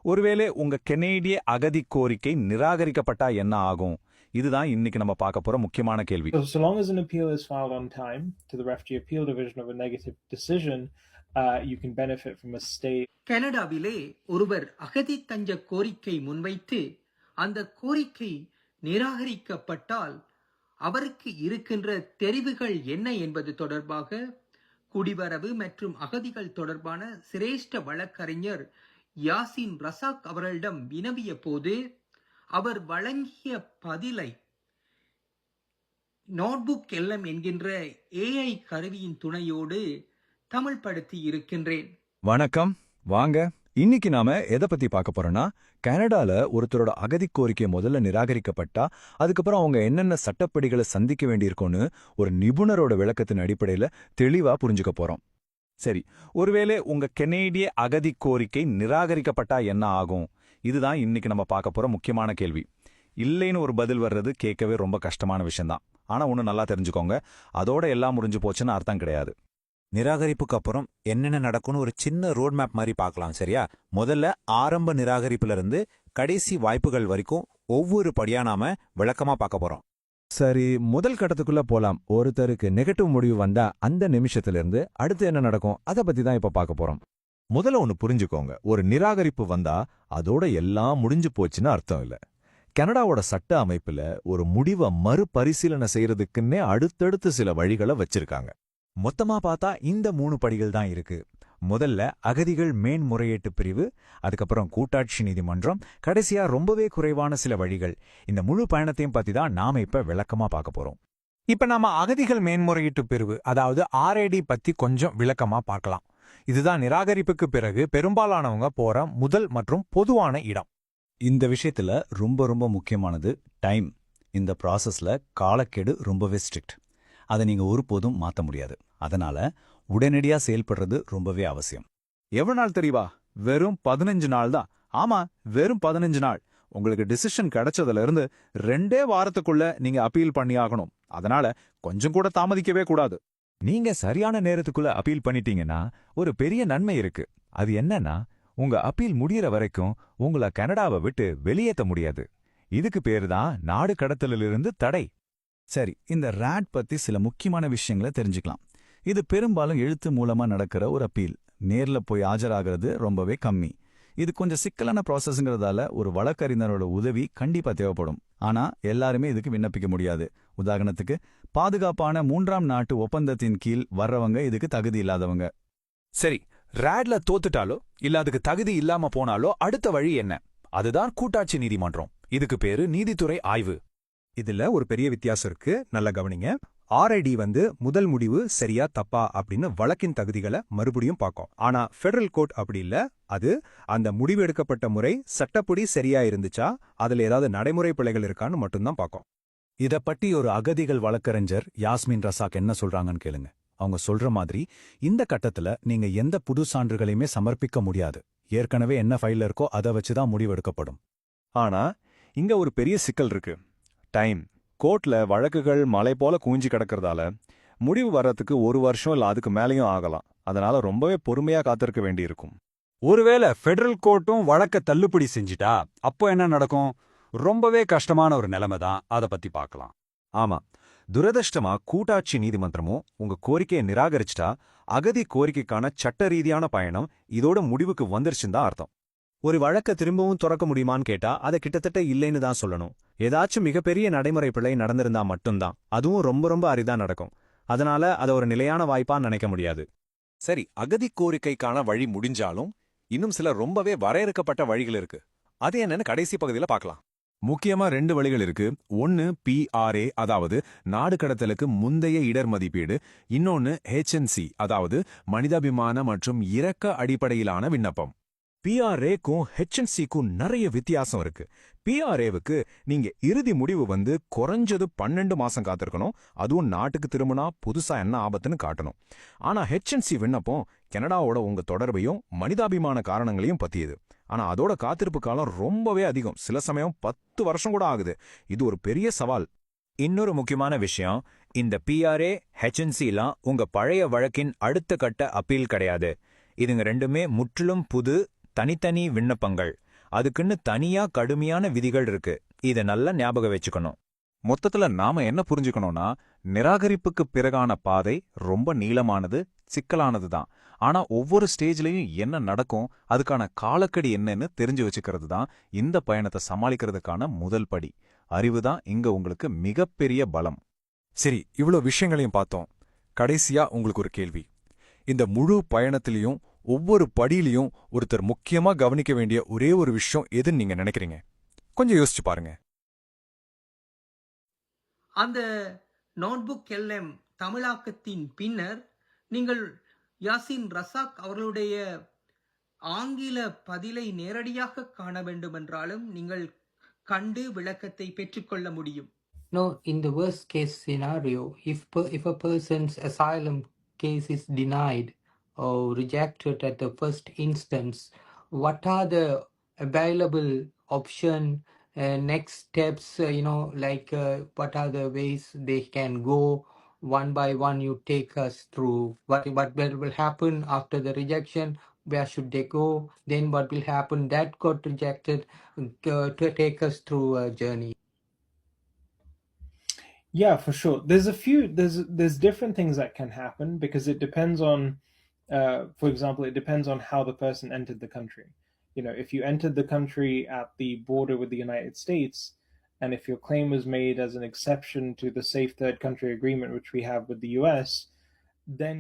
ஒருவேளை உங்க கெனேடிய அகதி கோரிக்கை நிராகரிக்கப்பட்டா என்ன ஆகும்? இதுதான் இன்னைக்கு நம்ம பார்க்க போற முக்கியமான கேள்வி. So long as an appeal is filed on time to the Refugee Appeal Division of a negative decision, you can benefit from a stay. கனடாவிலே ஒருவர் அகதி தஞ்ச கோரிக்கை முன்வைத்து அந்த கோரிக்கை நிராகரிக்கப்பட்டால் அவருக்கு இருக்கின்ற தெரிவுகள் என்ன என்பது தொடர்பாக குடிவரவு மற்றும் அகதிகள் தொடர்பான சிரேஷ்ட வழக்கறிஞர் யாசின் ரசாக் அவர்களிடம் வினவிய போது அவர் வழங்கிய பதிலை நோட்புக் எல்எம் என்கின்ற ஏஐ கருவியின் துணையோடு தமிழ்படுத்தி இருக்கின்றேன். வணக்கம், வாங்க. இன்னைக்கு நாம எதை பத்தி பார்க்க போறோம்னா, கனடால ஒருத்தரோட அகதி கோரிக்கை முதல்ல நிராகரிக்கப்பட்டா அதுக்கப்புறம் அவங்க என்னென்ன சட்டப்படிகளை சந்திக்க வேண்டியிருக்கும்னு ஒரு நிபுணரோட விளக்கத்தின் அடிப்படையில தெளிவா புரிஞ்சுக்க போறோம். சரி, ஒருவேளை உங்க கெனேடிய அகதி கோரிக்கை நிராகரிக்கப்பட்டா என்ன ஆகும்? இதுதான் இன்னைக்கு நம்ம பார்க்க போற முக்கியமான கேள்வி. இல்லைன்னு ஒரு பதில் வர்றது கேட்கவே ரொம்ப கஷ்டமான விஷயம்தான். ஆனா ஒன்று நல்லா தெரிஞ்சுக்கோங்க, அதோட எல்லாம் முடிஞ்சு போச்சுன்னு அர்த்தம் கிடையாது. நிராகரிப்புக்கு அப்புறம் என்னென்ன நடக்கும்னு ஒரு சின்ன ரோட் மேப் மாதிரி பார்க்கலாம், சரியா? முதல்ல ஆரம்ப நிராகரிப்புல இருந்து கடைசி வாய்ப்புகள் வரைக்கும் ஒவ்வொரு படியா நாம விளக்கமா பார்க்க போறோம். சரி, முதல் கட்டத்துக்குள்ள போலாம். ஒருத்தருக்கு நெகட்டிவ் முடிவு வந்தா அந்த நிமிஷத்துல இருந்து அடுத்து என்ன நடக்கும் அதை பத்தி தான் இப்ப பார்க்க போறோம். முதல்ல ஒன்னு புரிஞ்சுக்கோங்க, ஒரு நிராகரிப்பு வந்தா அதோட எல்லாம் முடிஞ்சு போச்சுன்னு அர்த்தம் இல்ல. கனடாவோட சட்ட அமைப்புல ஒரு முடிவை மறுபரிசீலனை செய்யறதுக்குன்னே அடுத்தடுத்து சில வழிகளை வச்சிருக்காங்க. மொத்தமா பார்த்தா இந்த 3 படிகள் தான் இருக்கு. முதல்ல அகதிகள் மேன்முறையீட்டு பிரிவு, அதுக்கப்புறம் கூட்டாட்சி நீதிமன்றம், கடைசியா ரொம்பவே குறைவான சில வழிகள். இந்த முழு பயணத்தையும் பத்தி தான் நாம இப்ப விளக்கமா பார்க்க போறோம். இப்ப நாம அகதிகள் மேன்முறையீட்டு பிரிவு, அதாவது ஆர்ஐடி பத்தி கொஞ்சம் விளக்கமா பார்க்கலாம். இதுதான் நிராகரிப்புக்கு பிறகு பெரும்பாலானவங்க போற முதல் மற்றும் பொதுவான இடம். இந்த விஷயத்துல ரொம்ப முக்கியமானது டைம். இந்த ப்ராசஸ்ல காலக்கெடு ரொம்பவே ஸ்ட்ரிக்ட். அதை நீங்க ஒருபோதும் மாத்த முடியாது. அதனால உடனடியா செயல்படுறது ரொம்பவே அவசியம். எவ்வளவு நாள் தெரியுவா? வெறும் 15 நாள் தான். ஆமா, வெறும் 15 நாள். உங்களுக்கு டிசிஷன் கிடைச்சதுல இருந்து 2 வாரத்துக்குள்ள நீங்க அப்பீல் பண்ணி ஆகணும். அதனால கொஞ்சம் கூட தாமதிக்கவே கூடாது. நீங்க சரியான நேரத்துக்குள்ள அப்பீல் பண்ணிட்டீங்கன்னா ஒரு பெரிய நன்மை இருக்கு. அது என்னன்னா, உங்க அப்பீல் முடியற வரைக்கும் உங்களை கனடாவை விட்டு வெளியேற்ற முடியாது. இதுக்கு பேரு தான் நாடு கடத்தலிலிருந்து தடை. சரி, இந்த ராட் பத்தி சில முக்கியமான விஷயங்களை தெரிஞ்சுக்கலாம். இது பெரும்பாலும் எழுத்து மூலமா நடக்கிற ஒரு அப்பீல். நேர்ல போய் ஆஜராகிறது ரொம்பவே கம்மி. இது கொஞ்சம் சிக்கலான ப்ராசஸ்ங்கிறதால ஒரு வழக்கறிஞரோட உதவி கண்டிப்பா தேவைப்படும். ஆனா எல்லாருமே இதுக்கு விண்ணப்பிக்க முடியாது. உதாரணத்துக்கு, பாதுகாப்பான 3ஆம் நாட்டு ஒப்பந்தத்தின் கீழ் வர்றவங்க இதுக்கு தகுதி இல்லாதவங்க. சரி, ராட்ல தோத்துட்டாலோ இல்ல அதுக்கு தகுதி இல்லாம போனாலோ அடுத்த வழி என்ன? அதுதான் கூட்டாட்சி நீதிமன்றம். இதுக்கு பேரு நீதித்துறை ஆய்வு. இதுல ஒரு பெரிய வித்தியாசம் இருக்கு, நல்லா கவனிங்க. ஆர்ஐடி முதல் முடிவு சரியா தப்பா அப்படின்னு வழக்கின் தகுதிகளை மறுபடியும் பார்க்கும். ஆனா ஃபெடரல் கோர்ட் அப்படி இல்ல. அது அந்த முடிவு எடுக்கப்பட்ட முறை சட்டப்படி சரியா இருந்துச்சா, அதுல ஏதாவது நடைமுறை பிழைகள் இருக்கான்னு மட்டும்தான் பார்க்கும். இத பத்தி ஒரு அகதிகள் வழக்கறிஞர் யாஸ்மின் ரசாக் என்ன சொல்றாங்கன்னு கேளுங்க. அவங்க சொல்ற மாதிரி இந்த கட்டத்துல நீங்க எந்த புது சான்றுகளையுமே சமர்ப்பிக்க முடியாது. ஏற்கனவே என்ன ஃபைல்ல இருக்கோ அதை வச்சுதான் முடிவெடுக்கப்படும். ஆனா இங்க ஒரு பெரிய சிக்கல் இருக்கு, டைம். கோர்ட்ல வழக்குகள் மலை போல குவிஞ்சு கிடக்கிறதால முடிவு வர்றதுக்கு 1 வருஷம் இல்ல அதுக்கு மேலேயும் ஆகலாம். அதனால ரொம்பவே பொறுமையா காத்திருக்க வேண்டியிருக்கும். ஒருவேளை ஃபெடரல் கோர்ட்டும் வழக்க தள்ளுபடி செஞ்சிட்டா அப்போ என்ன நடக்கும்? ரொம்பவே கஷ்டமான ஒரு நிலைமை தான். அதை பத்தி பார்க்கலாம். ஆமா, துரதிர்ஷ்டமா கூட்டாட்சி நீதிமன்றமும் உங்க கோரிக்கையை நிராகரிச்சிட்டா அகதி கோரிக்கைக்கான சட்ட ரீதியான பயணம் இதோட முடிவுக்கு வந்துருச்சுன்னு தான் அர்த்தம். ஒரு வழக்க திரும்பவும் துறக்க முடியுமான்னு கேட்டா அதை கிட்டத்தட்ட இல்லைன்னு தான் சொல்லணும். ஏதாச்சும் மிகப்பெரிய நடைமுறை பிழை நடந்திருந்தா மட்டும்தான். அதுவும் ரொம்ப அரிதா நடக்கும். அதனால அதை ஒரு நிலையான வாய்ப்பா நினைக்க முடியாது. சரி, அகதி கோரிக்கைக்கான வழி முடிஞ்சாலும் இன்னும் சில ரொம்பவே வரையறுக்கப்பட்ட வழிகள் இருக்கு. அது என்னன்னு கடைசி பகுதியில பார்க்கலாம். முக்கியமா 2 வழிகள் இருக்கு. ஒன்னு PRA, அதாவது நாடு கடத்தலுக்கு முந்தைய இடர் மதிப்பீடு. இன்னொன்னு HNC, அதாவது மனிதாபிமான மற்றும் இரக்க அடிப்படையிலான விண்ணப்பம். PRAக்கும் HNCக்கும் நிறைய வித்தியாசம் இருக்கு. PRAவுக்கு நீங்க இறுதி முடிவு குறைஞ்சது 12 மாசம் காத்திருக்கணும். அதுவும் நாட்டுக்கு திரும்பினா புதுசா என்ன ஆபத்துன்னு காட்டணும். ஆனா HNC விண்ணப்பம் கனடாவோட உங்க தொடர்பையும் மனிதாபிமான காரணங்களையும் பத்தியது. ஆனா அதோட காத்திருப்பு காலம் ரொம்பவே அதிகம். சில சமயம் 10 வருஷம் கூட ஆகுது. இது ஒரு பெரிய சவால். இன்னொரு முக்கியமான விஷயம், இந்த PRA, HNCலாம் உங்க பழைய வழக்கின் அடுத்த கட்ட அப்பீல் கிடையாது. இதுங்க ரெண்டுமே முற்றிலும் புது தனித்தனி விண்ணப்பங்கள். அதுக்குன்னு தனியா கடுமையான விதிகள் இருக்கு. இத நல்லா ஞாபகம் வச்சுக்கணும். மொத்தத்துல நாம என்ன புரிஞ்சுக்கணும்னா, நிராகரிப்புக்கு பிறகான பாதை ரொம்ப நீளமானது, சிக்கலானது தான். ஆனா ஒவ்வொரு ஸ்டேஜ்லயும் என்ன நடக்கும், அதுக்கான காலக்கடி என்னன்னு தெரிஞ்சு வச்சுக்கிறது தான் இந்த பயணத்தை சமாளிக்கிறதுக்கான முதல் படி. அறிவு தான் இங்க உங்களுக்கு மிகப்பெரிய பலம். சரி, இவ்ளோ விஷயங்களையும் பார்த்தோம். கடைசியா உங்களுக்கு ஒரு கேள்வி. இந்த முழு பயணத்திலையும் ஒவ்வொரு படியிலையும் ஒருத்தர் முக்கியமா கவனிக்க வேண்டிய ஒரே ஒரு விஷயம் எதுன்னு நீங்க நினைக்கிறீங்க? கொஞ்சம் யோசிச்சு பாருங்க. அந்த நோட்புக் எல்எம் தமிழாக்கத்தின் பின்னர் நீங்கள் யாசின் ரசாக் அவர்களுடைய ஆங்கில பதிலை நேரடியாக காண வேண்டுமென்றாலும் நீங்கள் கண்டு விளக்கத்தை பெற்றுக்கொள்ள முடியும். No, in the worst case scenario, if a person's asylum case is denied or rejected at the first instance, what are the available option, next steps? What are the ways they can go one by one? You take us through what will happen after the rejection. Where should they go? Then what will happen? That got rejected. To take us through a journey. Yeah, for sure. There's different things that can happen because it depends on, for example, it depends on how the person entered the country. You know, if you entered the country at the border with the United States, and if your claim was made as an exception to the Safe Third Country Agreement, which we have with the U.S., then